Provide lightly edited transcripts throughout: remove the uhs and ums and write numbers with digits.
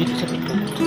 Dito sa pinto.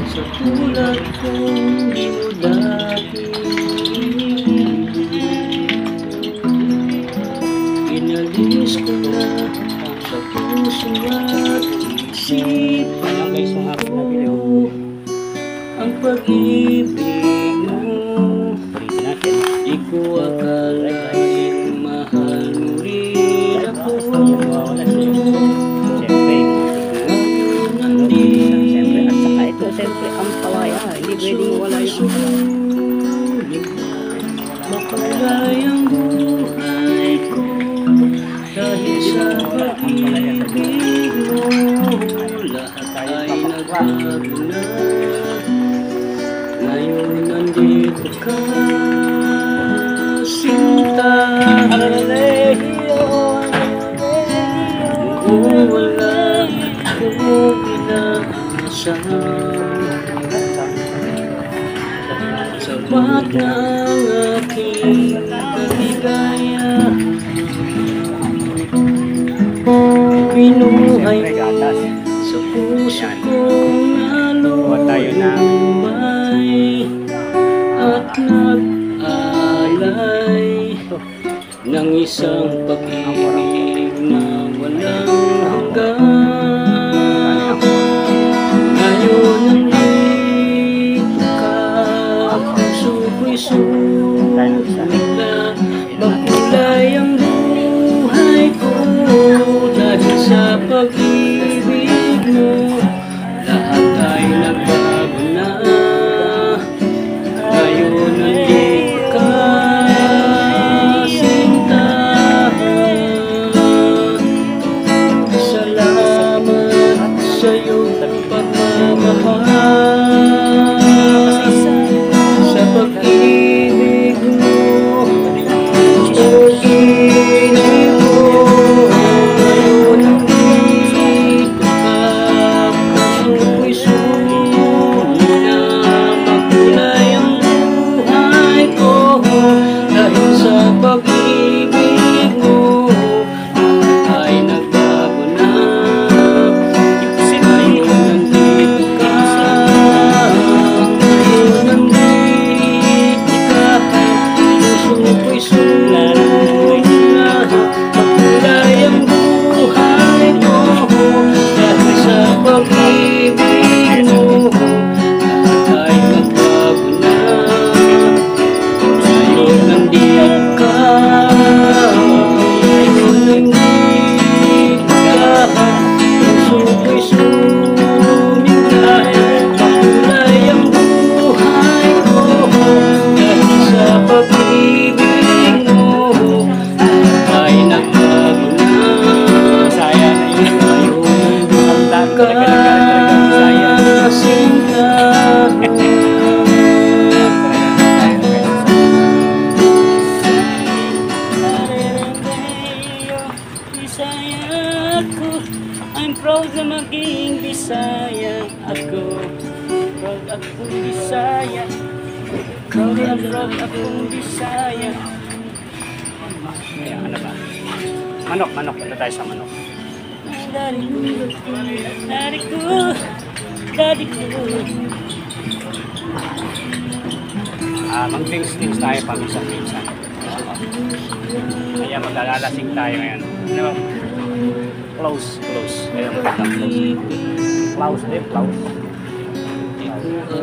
Sa tulad kong di mo dati inalis ko na sa puso at isipan ko ang pag-ibig mo. Di ko akalain mahal mo rin ako. Siyempre, ang palaya, hindi pwedeng wala yung makulay ang buhay ko dahil sa pag-ibig mo. Lahat ay nagbago na. Ngayon nandito ka, sinta. Kung wala ko pinag-asal, sapat na ang aking kaligaya. Pinuhay mo sa puso kong nalulubay at nag-alay ng isang pag-ibig na walang hanggan. Ngayon nandito ka, puso ko'y sumula, makulay ang buhay ko dahil sa pag-ibig mo. Lahat ay nagbago na. Ngayon nandito ka, sinta. Salamat sa iyong pagmamahal, sa pag-ibig mo. Pag-ibig mo, ngayon nandito ka, puso ko'y sumula, makulay ang buhay ko dahil sa pag-ibig mo. Lahat ay nagbago na. Ngayon nandito ka, ngayon nandito ka, puso ko'y sumula, makulay ang buhay ko dahil sa pag-ibig mo. Lahat ay nagbago na. Ngayon nandito ka, ngayon nandito ka, puso ko'y sumula, makulay ang buhay ko dahil sa pag-ibig mo. Lahat ay nagbago na. Saya na yun. Ngayon nandito ka, sinta. Bisaya ako, I'm proud na maging Bisaya ako. Proud akong Bisaya, proud akong Bisaya. Kaya ano ba? Manok, manok. Punta tayo sa manok. Daddy ko, daddy ko. Mag-dings tayo pag-minsan-minsan. Kaya maglalasing tayo ngayon. Ano? Close, close. Kaya magandang close. Close din, close.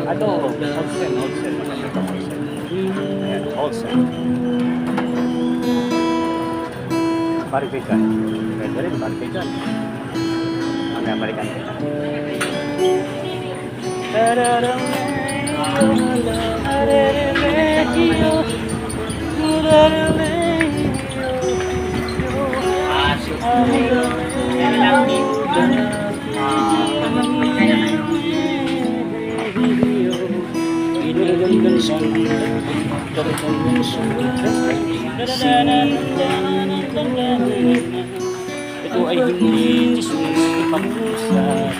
Ito, Olsen, Olsen. Maganda ito, Olsen. Ayan, Olsen. Barifican. Pwede rin, barifican. Mamaya balikan kita. Ito ay hindi Jesus ipag-usap.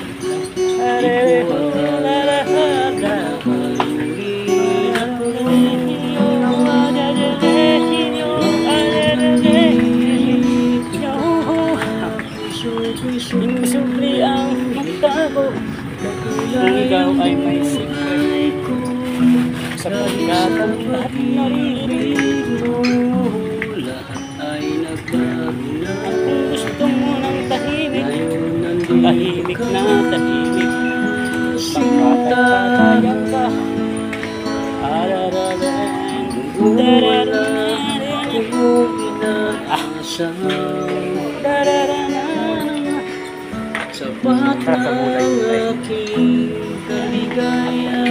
Inisubli ang magtago kung ikaw ay may secret sapagkat ang lahat naririnig mo. Lahat ay nagbago na. Kung gusto mo ng tahimik, tahimik na tahimik, pagkakatayan ka. Sapat ang aking kaligaya.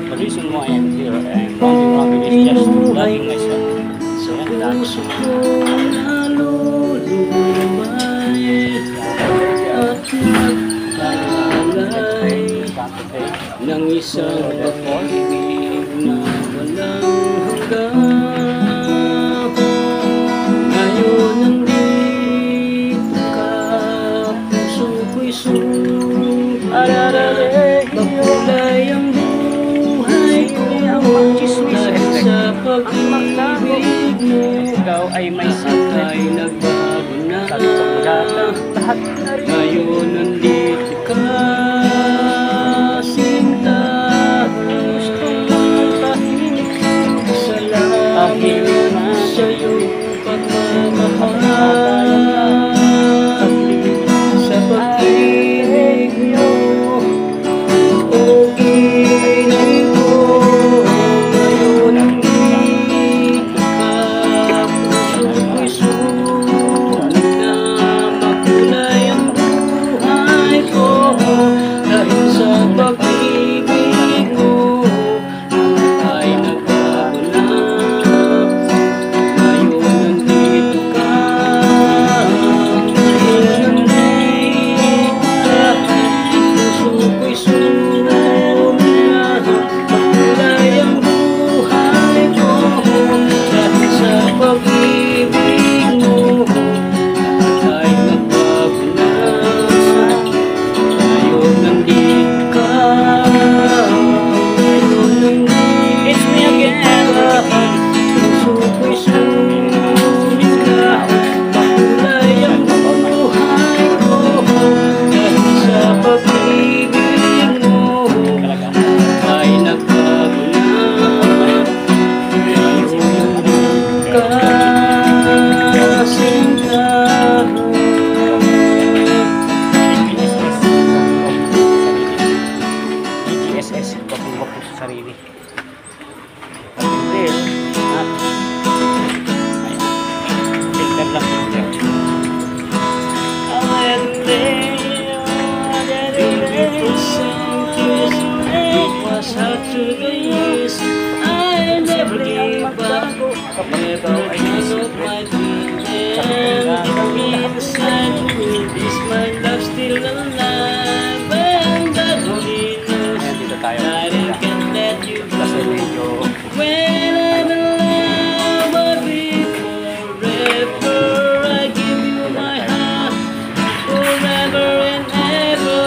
The reason why I'm here and wanting to is just loving myself. Sa puso ko nalulumay at nagpalay ng isang pag-ibig na walang hanggan. Ngayon nandito ka, puso ko'y makulay ang buhay ko dahil sa pag-ibig mo. Ikaw ay may secret. Ay nagbago na. Lahat Ngayon nandito ka, sinta. Gusto mong tahimik. Salamat sa iyong pagmamahal. Sa pag-ibig mo, o ginay ko. Ngayon nandito ka, puso ko'y sunog na. Makulay ang buhay ko dahil sa pag-ibig mo. Ay nagbago na. Ngayon nandito ka. Ngayon nandito ka. Puso ko'y sunog na. Makulay ang buhay ko dahil sa pag-ibig mo. Ay nagbago na. Ngayon nandito ka. Ngayon nandito It's me again. ka. Puso ko'y sunog na. Makulay ang buhay ko dahil sa pag-ibig mo. Ay nagbago na. Ngayon nandito ka. Sinta. BGSS, kapag sa sarili. Hindi. Filter lang, filter. Beautiful sentence, it was hard to lose. I never gave up, never gave up my dream. And inside is my love still alive? And God only knows Ayan, dito tayo. that I can't let you Kasi go. medyo When I'm in love, I'll be forever. I give you my heart forever and ever.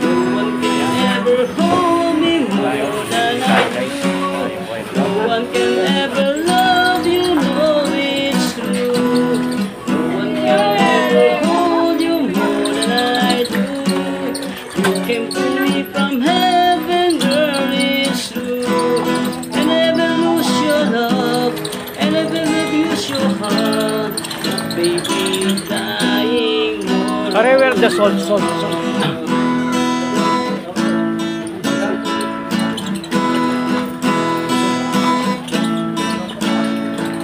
No one can ever hold me more than I do. No one can ever love you more Where the salt.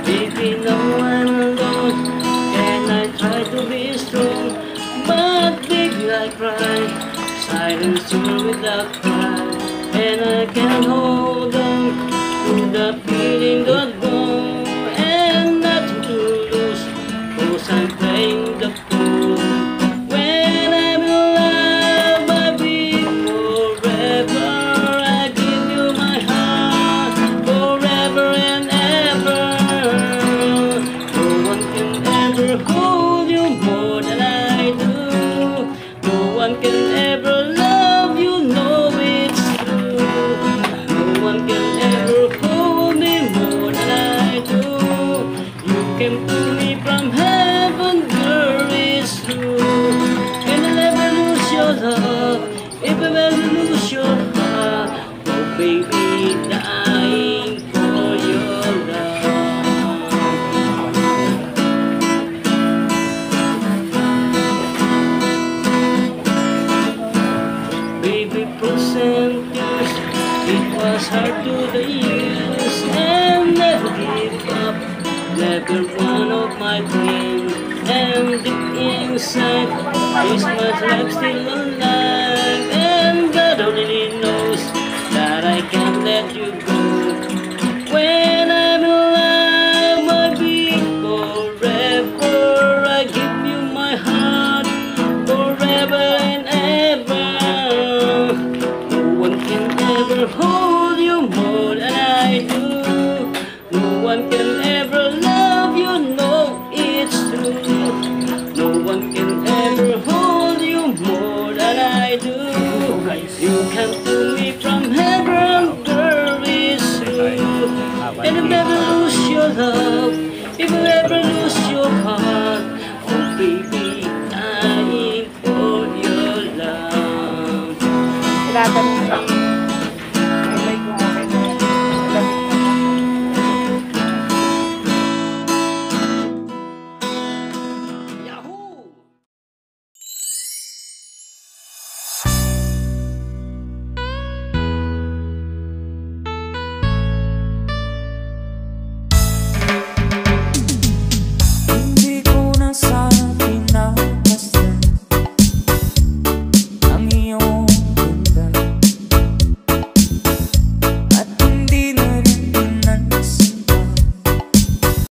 Baby, now I'm alone, and I try to be strong, but baby, I cry, silence you without cry, and I can't hold on to the feeling that gone, and nothing to lose, 'cause I'm playing the fool. When I'm in love, I'll be forever. I give you my heart forever and ever. No one can ever hold you more than I do. No one can ever love you, know it's true. No one can ever hold me more than I do. You came to me from heaven, girl, it's true. And I'll never lose your love, if I ever lose your heart. Oh baby, dying for your love. Baby, percentage, it was hard to the years, and never give up, never one of my dreams. And deep inside, is my life still alive, and God only knows that I can't let you go. When I'm alive, I'll be forever. I give you my heart forever and ever. No one can ever hold you more than I do. No one can ever love you, know it's true. No one can ever hold you more than I do. You come to me from heaven, girl, it's true. And I'll never lose your love, if you ever lose your heart. Oh baby, dying for your love. Laban.